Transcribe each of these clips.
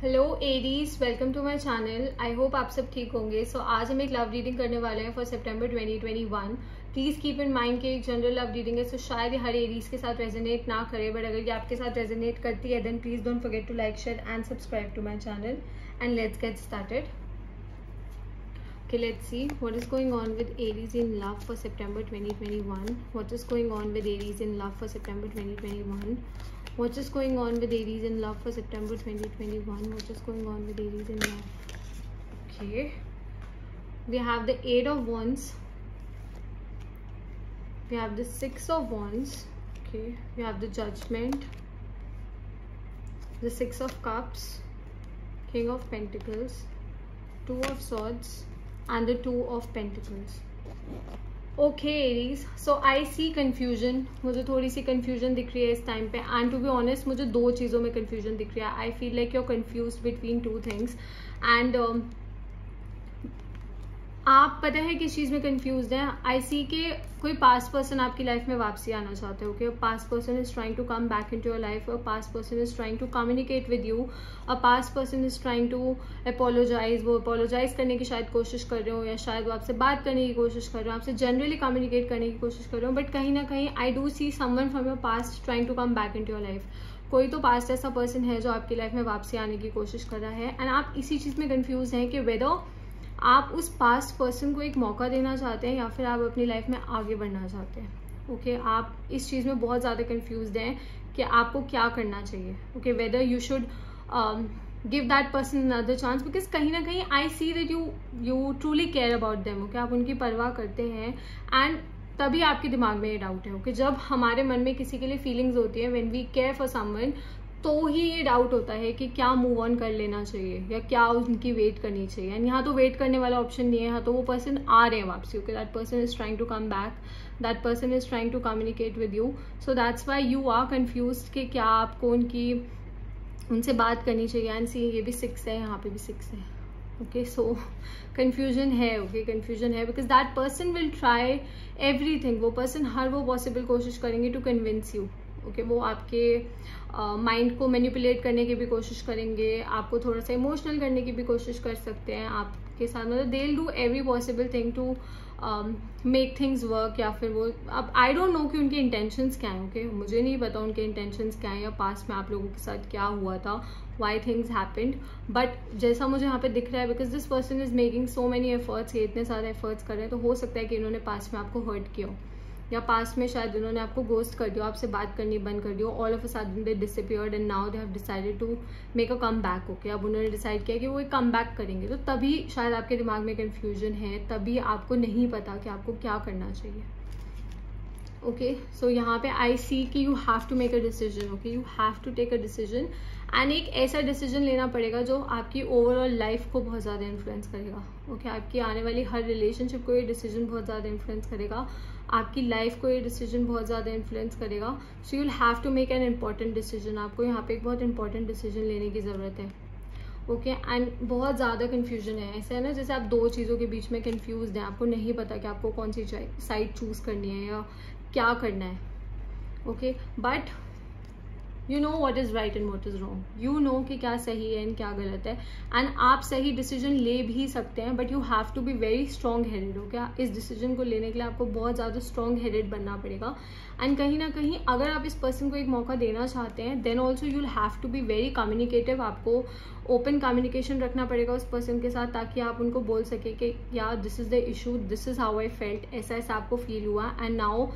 Hello Aries, welcome to my channel. I hope आप सब ठीक होंगे। आज हम एक लव रीडिंग करने वाले हैं for September 2021। Please keep in mind कि एक जनरल लव रीडिंग है, शायद ये हर एरीज के साथ रेजोनेट ना करे, बट अगर ये आपके साथ रेजोनेट करती है then please don't forget to like, share and subscribe to my channel and let's get started. Okay, let's see what is going on with Aries in love for September 2021. What is going on with Aries in love for September 2021? What is going on with Aries in love for September 2021? What is going on with Aries in love? Okay, we have the 8 of Wands, we have the 6 of Wands, okay, we have the Judgment, the 6 of Cups, King of Pentacles, 2 of Swords and the 2 of Pentacles. Okay Aries, so I see confusion. मुझे थोड़ी सी confusion दिख रही है इस time पे, and to be honest मुझे दो चीज़ों में confusion दिख रही है. I feel like you're confused between two things and आप पता है किस चीज़ में कंफ्यूज हैं. आई सी के कोई पास्ट पर्सन आपकी लाइफ में वापसी आना चाहते हो. Past person is trying to come back into your life. A past person is trying to communicate with you. A past person is trying to apologize. वो अपोलोजाइज करने की शायद कोशिश कर रहे हो, या शायद वो आपसे बात करने की कोशिश कर रहे हो, आपसे जनरली कम्युनिकेट करने की कोशिश कर रहे हो, बट कहीं ना कहीं I do see someone from your past trying to come back into your life. कोई तो पास्ट ऐसा पर्सन है जो आपकी लाइफ में वापसी आने की कोशिश कर रहा है, एंड आप इसी चीज़ में कंफ्यूज हैं कि वेदर आप उस पास्ट पर्सन को एक मौका देना चाहते हैं या फिर आप अपनी लाइफ में आगे बढ़ना चाहते हैं. ओके, आप इस चीज़ में बहुत ज़्यादा कंफ्यूज्ड हैं कि आपको क्या करना चाहिए. Okay, whether you should give that person another chance, because कहीं ना कहीं I see that you truly care about them. Okay, आप उनकी परवाह करते हैं, एंड तभी आपके दिमाग में ये डाउट है. ओके, जब हमारे मन में किसी के लिए फीलिंग्स होती है, when we care for someone, तो ही ये डाउट होता है कि क्या मूव ऑन कर लेना चाहिए या क्या उनकी वेट करनी चाहिए. एंड यहाँ तो वेट करने वाला ऑप्शन नहीं है, यहाँ तो वो पर्सन आ रहे हैं वापसी. Okay, that person is trying to come back, that person is trying to communicate with you. So that's why you are confused कि क्या आपको उनसे बात करनी चाहिए. एंड सी, ये भी 6 है, यहाँ पे भी 6 है. ओके, सो कन्फ्यूजन है. ओके, कन्फ्यूजन है because that person will try everything. वो पर्सन हर वो पॉसिबल कोशिश करेंगे टू कन्विंस यू. ओके, वो आपके माइंड को मैनिपुलेट करने की भी कोशिश करेंगे, आपको थोड़ा सा इमोशनल करने की भी कोशिश कर सकते हैं आपके साथ. मतलब they will do every possible thing to make things work. या फिर वो, अब आई डोंट नो कि उनके इंटेंशंस क्या हैं. ओके, मुझे नहीं पता उनके इंटेंशंस क्या हैं या पास्ट में आप लोगों के साथ क्या हुआ था, वाई थिंग्स हैपेंड. बट जैसा मुझे यहाँ पे दिख रहा है, because this person is making so many efforts, ये इतने सारे एफर्ट्स कर रहे हैं, तो हो सकता है कि इन्होंने पास्ट में आपको हर्ट किया हो, या पास्ट में शायद उन्होंने आपको गोस्ट कर दिया, आपसे बात करनी बंद कर दी. All of a sudden they disappeared and now they have decided to make a come back. Okay, अब उन्होंने डिसाइड किया कि वो एक कम बैक करेंगे, तो तभी शायद आपके दिमाग में कन्फ्यूजन है, तभी आपको नहीं पता कि आपको क्या करना चाहिए. ओके, सो यहाँ पे आई सी कि you have to make a decision. Okay, you have to take a decision, and एक ऐसा डिसीजन लेना पड़ेगा जो आपकी ओवरऑल लाइफ को बहुत ज़्यादा इन्फ्लुएंस करेगा. ओके, आपकी आने वाली हर रिलेशनशिप को ये डिसीजन बहुत ज़्यादा इन्फ्लुएंस करेगा, आपकी लाइफ को ये डिसीजन बहुत ज़्यादा इन्फ्लुएंस करेगा. So you will have to make an important decision. आपको यहाँ पे एक बहुत इंपॉर्टेंट डिसीजन लेने की ज़रूरत है. ओके, एंड बहुत ज़्यादा कन्फ्यूजन है. ऐसा है ना जैसे आप दो चीज़ों के बीच में कन्फ्यूज हैं, आपको नहीं पता कि आपको कौन सी साइड चूज़ करनी है या क्या करना है. Okay, but you know what is right and what is wrong. You know कि क्या सही है एंड क्या गलत है, एंड आप सही डिसीजन ले भी सकते हैं, but you have to be very strong headed. Okay, इस डिसीजन को लेने के लिए आपको बहुत ज़्यादा स्ट्रॉन्ग हेडेड बनना पड़ेगा. एंड कहीं ना कहीं अगर आप इस पर्सन को एक मौका देना चाहते हैं, then also you will have to be very communicative. आपको ओपन कम्युनिकेशन रखना पड़ेगा उस पर्सन के साथ, ताकि आप उनको बोल सके कि यार this is the issue, this is how I felt, ऐसा ऐसा आपको फील हुआ, and now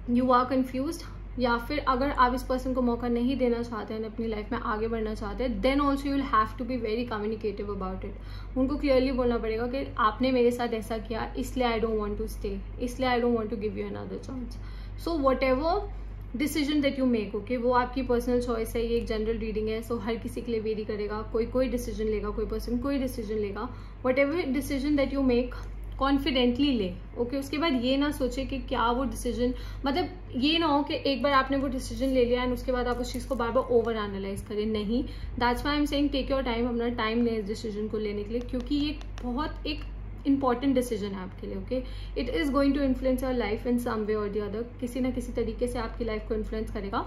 you are confused. या फिर अगर आप इस पर्सन को मौका नहीं देना चाहते हैं, अपनी लाइफ में आगे बढ़ना चाहते हैं, then also you will have to be very communicative about it. उनको क्लियरली बोलना पड़ेगा कि आपने मेरे साथ ऐसा किया, इसलिए I don't want to stay, इसलिए I don't want to give you another chance. So whatever decision that you make, okay, वो आपकी पर्सनल चॉइस है. ये एक जनरल रीडिंग है, सो हर किसी के लिए वेरी करेगा. कोई डिसीजन लेगा, कोई पर्सन कोई डिसीजन लेगा. What ever decision that you make, confidently ले. ओके, उसके बाद ये ना सोचे कि क्या वो डिसीजन, मतलब ये ना हो कि एक बार आपने वो डिसीजन ले लिया एंड उसके बाद आप उस चीज़ को बार बार ओवर एनालाइज करें. नहीं, that's why I am saying take your time. अपना टाइम लें इस डिसीजन को लेने के लिए, क्योंकि ये बहुत एक इंपॉर्टेंट डिसीजन है आपके लिए. Okay, it is going to influence your life in some way और द अदर. किसी ना किसी तरीके से आपकी लाइफ को इन्फ्लुएंस करेगा.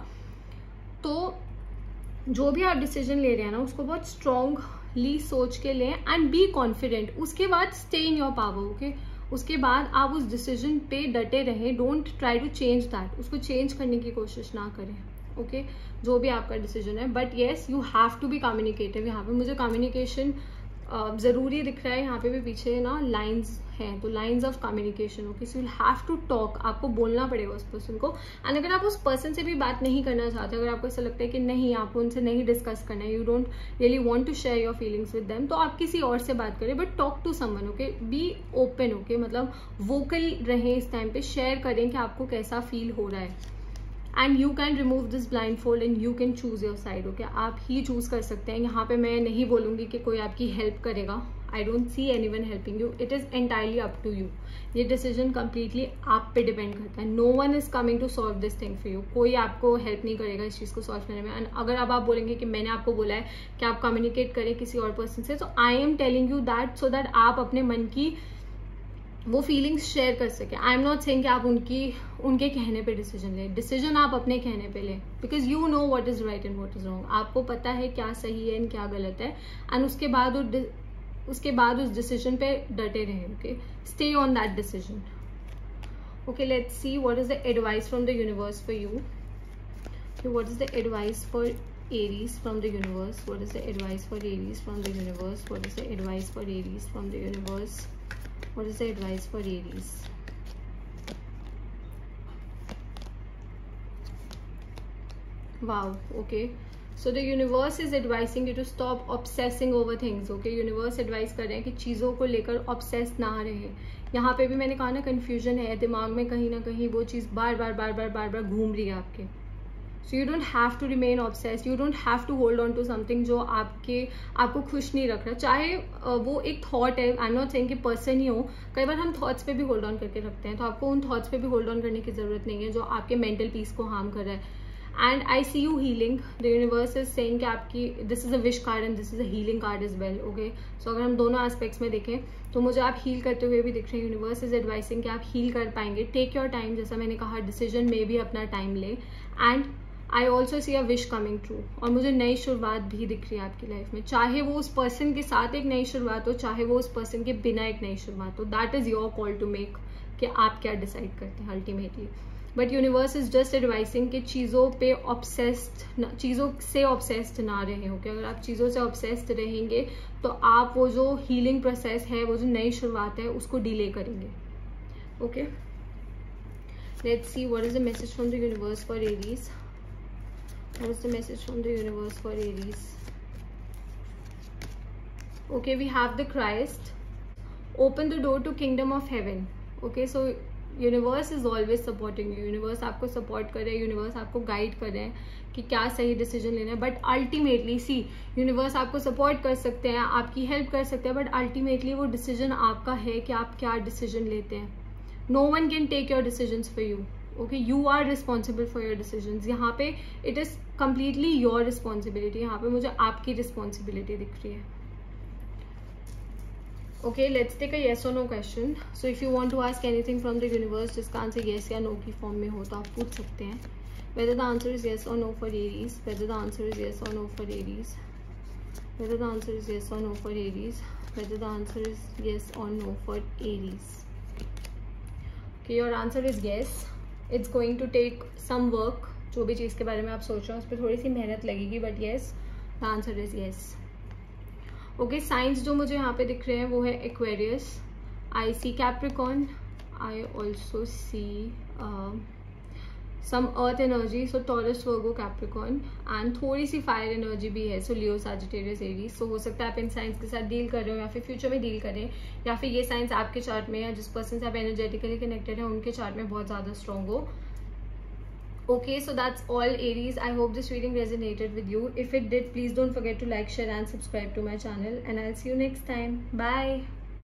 तो जो भी आप डिसीजन ले रहे हैं ना उसको बहुत स्ट्रांगली सोच के लें एंड बी कॉन्फिडेंट। उसके बाद stay in your power, okay. उसके बाद आप उस डिसीजन पे डटे रहें, don't try to change that, उसको चेंज करने की कोशिश ना करें, ओके जो भी आपका डिसीजन है। But yes you have to be communicative. यहाँ पे मुझे कम्युनिकेशन ज़रूरी दिख रहा है, यहाँ पे भी पीछे ना लाइंस हैं, तो lines of communication, okay. So you have to talk, आपको बोलना पड़ेगा उस पर्सन को। एंड अगर आप उस पर्सन से भी बात नहीं करना चाहते, अगर आपको ऐसा लगता है कि नहीं आपको उनसे नहीं डिस्कस करना है, you don't really want to share your feelings with them, तो आप किसी और से बात करें, but talk to someone, okay. Be open, okay, मतलब वोकल रहें इस टाइम पे, शेयर करें कि आपको कैसा फील हो रहा है। And you can remove this blind fold and you can choose your side, okay. आप ही चूज कर सकते हैं। यहाँ पे मैं नहीं बोलूंगी कि कोई आपकी हेल्प करेगा, I don't see anyone helping you, it is entirely up to you. ये डिसीजन कंप्लीटली आप पे डिपेंड करता है। No one is coming to solve this thing for you, कोई आपको हेल्प नहीं करेगा इस चीज को सॉल्व करने में। एंड अगर अब आप बोलेंगे कि मैंने आपको बोला है कि आप कम्युनिकेट करें किसी और पर्सन से, तो I am telling you that so that आप अपने मन की वो फीलिंग्स शेयर कर सके। आई एम नॉट सेइंग कि आप उनके कहने पे डिसीजन लें, डिसीजन आप अपने कहने पे लें, because you know what is right and what is wrong. आपको पता है क्या सही है एंड क्या गलत है, एंड उसके बाद उस डिसीजन पे डटे रहें, okay. Stay on that decision, okay. Let's see what is the advice from the universe for you. What is the advice for Aries from the universe? What is the advice for Aries from the universe? What is the advice for Aries from the universe? What is the advice for Aries? Wow, okay. So the universe is advising you to stop obsessing over things, okay. Universe advice कर रहे हैं कि चीज़ों को लेकर obsessed ना रहे। यहाँ पे भी मैंने कहा ना confusion है दिमाग में, कहीं ना कहीं वो चीज़ बार बार घूम रही है आपके। So you don't have to remain obsessed, you don't have to hold on to something जो आपको खुश नहीं रख रहा, चाहे वो एक थॉट है। आई एम नॉट सेइंग कि पर्सन ही हो, कई बार हम थॉट्स पे भी होल्ड ऑन करके रखते हैं, तो आपको उन थॉट्स पे भी होल्ड ऑन करने की जरूरत नहीं है जो आपके मेंटल पीस को हार्म कर रहा है। And I see you healing, the universe is saying कि आपकी this is a wish card and this is a healing card is well, okay. So अगर हम दोनों एस्पेक्ट्स में देखें तो मुझे आप हील करते हुए भी दिख रहे हैं। यूनिवर्स इज एडवाइसिंग कि आप हील कर पाएंगे। टेक योर टाइम, जैसा मैंने कहा डिसीजन में भी अपना टाइम ले। And I also C a wish coming true, और मुझे नई शुरुआत भी दिख रही है आपकी लाइफ में, चाहे वो उस पर्सन के साथ एक नई शुरुआत हो, चाहे वो उस पर्सन के बिना एक नई शुरुआत हो। That is your call to make कि आप क्या डिसाइड करते हैं ultimately. But universe is just advising कि चीज़ों से ऑब्सेस्ड ना रहें, ओके। अगर आप चीज़ों से ऑब्सेस्ड रहेंगे तो आप वो जो हीलिंग प्रोसेस है, वो जो नई शुरुआत है, उसको डिले करेंगे, okay. Let's see what is the message from the universe for Aries. What is the message from the universe for Aries? Okay, we have the Christ. Open the door to kingdom of heaven. Okay, so universe is always supporting you. Universe आपको support कर रहे हैं, universe आपको guide कर रहे हैं कि क्या सही decision लेना है। But ultimately, see, universe आपको support कर सकते हैं, आपकी help कर सकते हैं, but ultimately वो decision आपका है कि आप क्या decision लेते हैं। No one can take your decisions for you. Okay, you are responsible for your decisions. यहाँ पे it is completely your responsibility, यहाँ पे मुझे आपकी रिस्पॉन्सिबिलिटी दिख रही है, okay. Let's take a yes और no question. So if you want to ask anything from the universe जिसका आंसर येस या नो की फॉर्म में हो तो आप पूछ सकते हैं। Whether the answer is yes और no for Aries, whether the answer is yes और no for Aries, whether the answer is yes और no for Aries, whether the answer is yes और no for Aries. Okay, your answer is yes. It's going to take some work, जो भी चीज़ के बारे में आप सोच रहे हो उस पर थोड़ी सी मेहनत लगेगी, but yes the answer is yes, okay. Signs जो मुझे यहाँ पे दिख रहे हैं वो है Aquarius, I see Capricorn, I also see some earth energy, so Taurus, Virgo, Capricorn, and थोड़ी सी फायर एनर्जी भी है, सो लियो, सैजिटेरियस, एरीज। सो हो सकता है आप इन साइंस के साथ डील कर रहे हो या फिर फ्यूचर में डील करें, या फिर ये साइंस आपके चार्ट में या जिस पर्सन से आप एनर्जेटिकली कनेक्टेड है उनके चार्ट में बहुत ज़्यादा स्ट्रॉन्ग हो, okay. So that's all Aries. I hope this reading resonated with you. If it did, please don't forget to like, share and subscribe to my channel, and I'll see you next time. Bye.